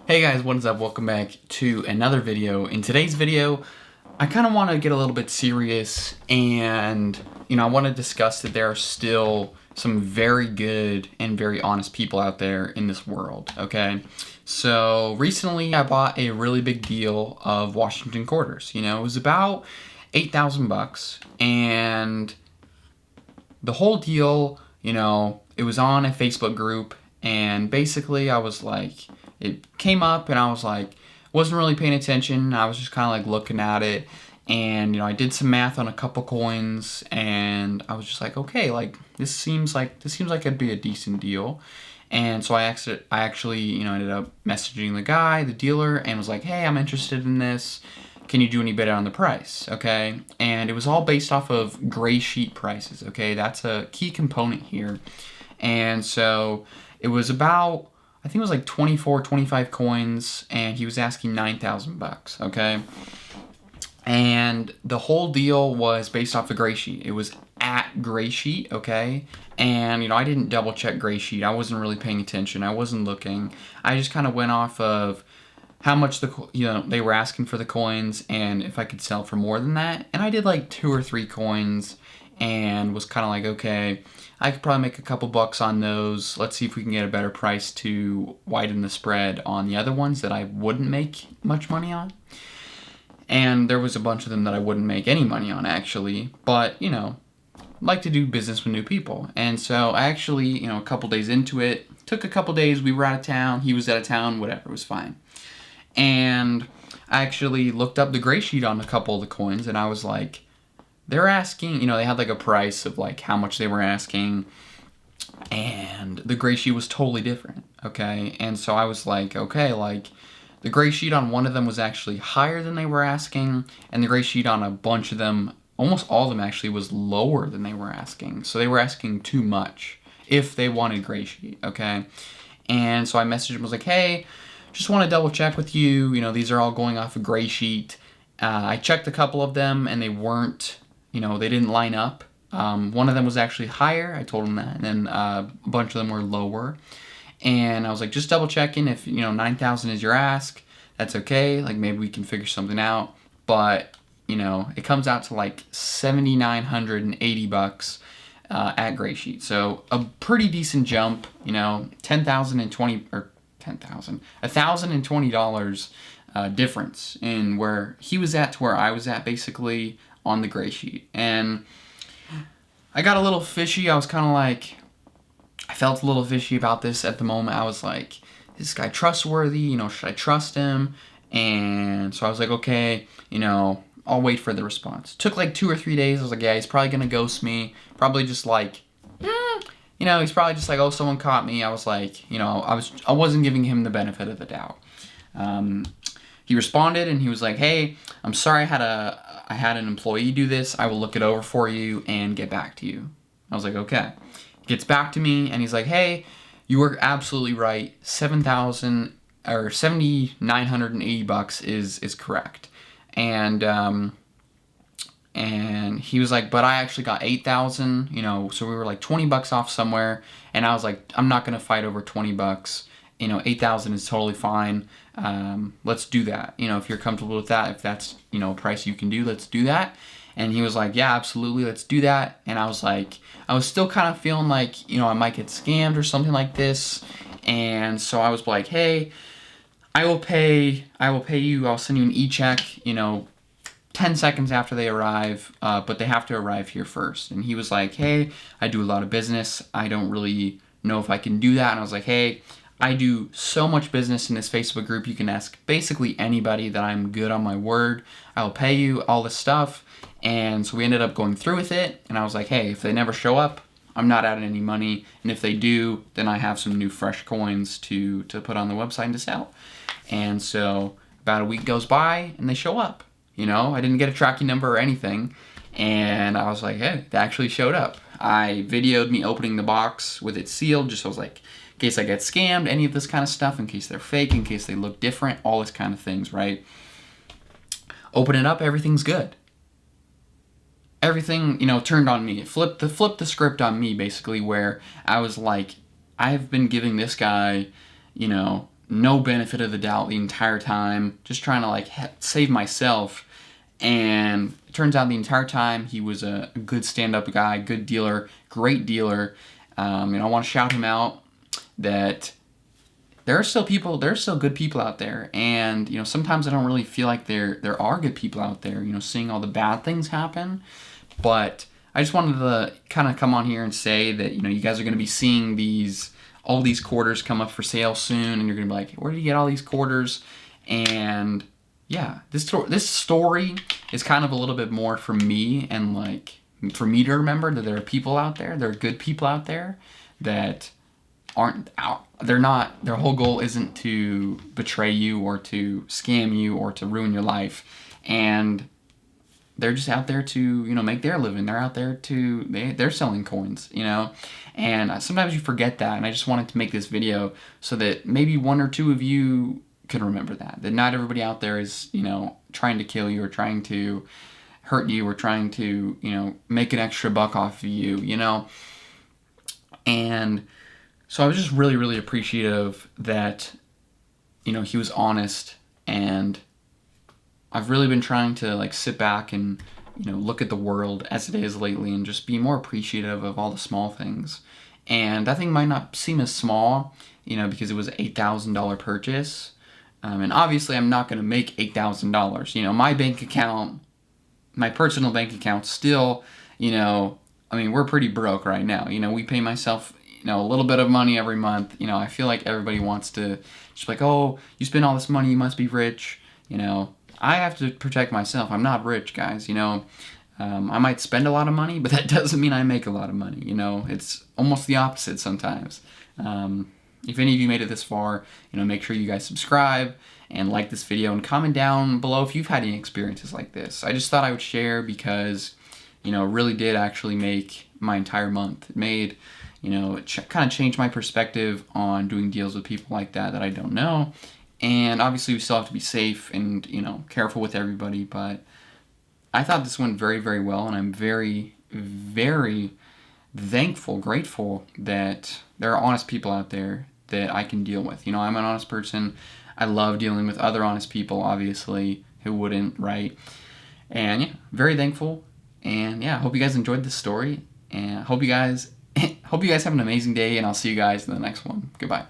Hey guys, what is up? Welcome back to another video. In today's video, I kind of want to get a little bit serious and, I want to discuss that there are still some very good and very honest people out there in this world, okay? So recently I bought a really big deal of Washington quarters. It was about 8,000 bucks, and the whole deal, it was on a Facebook group, and basically I was like, it came up and I was like, wasn't really paying attention. I was just kind of like looking at it, and I did some math on a couple coins, and I was just like, okay, like this seems like it'd be a decent deal. And so I actually ended up messaging the dealer, and was like, hey, I'm interested in this. Can you do any better on the price? Okay. And it was all based off of gray sheet prices. Okay. That's a key component here. And so it was about, I think it was like 24, 25 coins, and he was asking 9,000 bucks. Okay. And the whole deal was based off of gray sheet. It was at gray sheet. Okay. And, I didn't double check gray sheet. I wasn't really paying attention. I wasn't looking. I just kind of went off of how much they were asking for the coins, and if I could sell for more than that. And I did like 2 or 3 coins and was kind of like, okay, I could probably make a couple bucks on those. Let's see if we can get a better price to widen the spread on the other ones that I wouldn't make much money on. And there was a bunch of them that I wouldn't make any money on, actually. But, like to do business with new people. And so I actually, a couple days into it, took a couple days, we were out of town, he was out of town, whatever, it was fine. And I actually looked up the gray sheet on a couple of the coins, and I was like, they're asking, they had like a price of like how much they were asking, and the gray sheet was totally different, okay? And so I was like, okay, like the gray sheet on one of them was actually higher than they were asking, and the gray sheet on a bunch of them, almost all of them actually, was lower than they were asking. So they were asking too much if they wanted gray sheet, okay? And so I messaged him, was like, hey, just want to double check with you. These are all going off a gray sheet. I checked a couple of them, and they weren't, they didn't line up. One of them was actually higher. I told him that. And then a bunch of them were lower. And I was like, just double checking if, 9,000 is your ask. That's okay. Like, maybe we can figure something out. But, it comes out to like 7,980 bucks at gray sheet. So a pretty decent jump, $1,020 difference in where he was at to where I was at, basically on the gray sheet. And I got a little fishy. I felt a little fishy about this at the moment. I was like, is this guy trustworthy? Should I trust him? And so I was like, okay, I'll wait for the response. Took like 2 or 3 days. I was like, yeah, he's probably gonna ghost me. Probably just like, he's probably just like, oh, someone caught me. I was like, I wasn't giving him the benefit of the doubt. He responded, and he was like, hey, I'm sorry I had an employee do this. I will look it over for you and get back to you. I was like, okay. He gets back to me, and he's like, hey, you were absolutely right. 7,980 bucks is correct. And he was like, but I actually got 8,000, so we were like 20 bucks off somewhere. And I was like, I'm not going to fight over 20 bucks. 8,000 is totally fine. Let's do that. If you're comfortable with that, if that's, a price you can do, let's do that. And he was like, yeah, absolutely, let's do that. And I was like, I was still kind of feeling like, I might get scammed or something like this. And so I was like, hey, I will pay you. I'll send you an e-check, 10 seconds after they arrive, but they have to arrive here first. And he was like, hey, I do a lot of business. I don't really know if I can do that. And I was like, hey, I do so much business in this Facebook group. You can ask basically anybody that I'm good on my word. I will pay you all this stuff. And so we ended up going through with it. And I was like, hey, if they never show up, I'm not out any money. And if they do, then I have some new fresh coins to put on the website and to sell. And so about a week goes by, and they show up. I didn't get a tracking number or anything. And I was like, hey, they actually showed up. I videoed me opening the box with it sealed, just so I was like, in case I get scammed, any of this kind of stuff, in case they're fake, in case they look different, all this kind of things, right? Open it up, everything's good. Everything, turned on me. It flipped the script on me, basically, where I was like, I've been giving this guy, no benefit of the doubt the entire time, just trying to like save myself. And it turns out the entire time he was a good stand-up guy, good dealer, great dealer. And I want to shout him out that there are still good people out there. And, sometimes I don't really feel like there are good people out there, seeing all the bad things happen. But I just wanted to kind of come on here and say that, you guys are going to be seeing all these quarters come up for sale soon, and you're going to be like, where did you get all these quarters? And yeah, this story is kind of a little bit more for me, and like for me to remember that there are people out there, there are good people out there that aren't out. Their whole goal isn't to betray you or to scam you or to ruin your life. And they're just out there to, make their living. They're out there they're selling coins, and sometimes you forget that. And I just wanted to make this video so that maybe one or two of you can remember that not everybody out there is, trying to kill you or trying to hurt you or trying to, make an extra buck off of you, And so I was just really, really appreciative that, he was honest. And I've really been trying to like sit back and, look at the world as it is lately and just be more appreciative of all the small things. And that thing might not seem as small, because it was an $8,000 purchase. And obviously I'm not going to make $8,000. My bank account, my personal bank account still, we're pretty broke right now. We pay myself, a little bit of money every month. I feel like everybody wants to just like, oh, you spend all this money, you must be rich. I have to protect myself. I'm not rich, guys. I might spend a lot of money, but that doesn't mean I make a lot of money. It's almost the opposite sometimes. If any of you made it this far, make sure you guys subscribe and like this video and comment down below if you've had any experiences like this. I just thought I would share because, it really did actually make my entire month. It made, it kind of changed my perspective on doing deals with people like that I don't know. And obviously we still have to be safe and, careful with everybody, but I thought this went very, very well, and I'm very, very thankful, grateful that there are honest people out there that I can deal with. I'm an honest person. I love dealing with other honest people, obviously, who wouldn't, right? And yeah, very thankful. And yeah, I hope you guys enjoyed this story, and hope you guys have an amazing day, and I'll see you guys in the next one. Goodbye.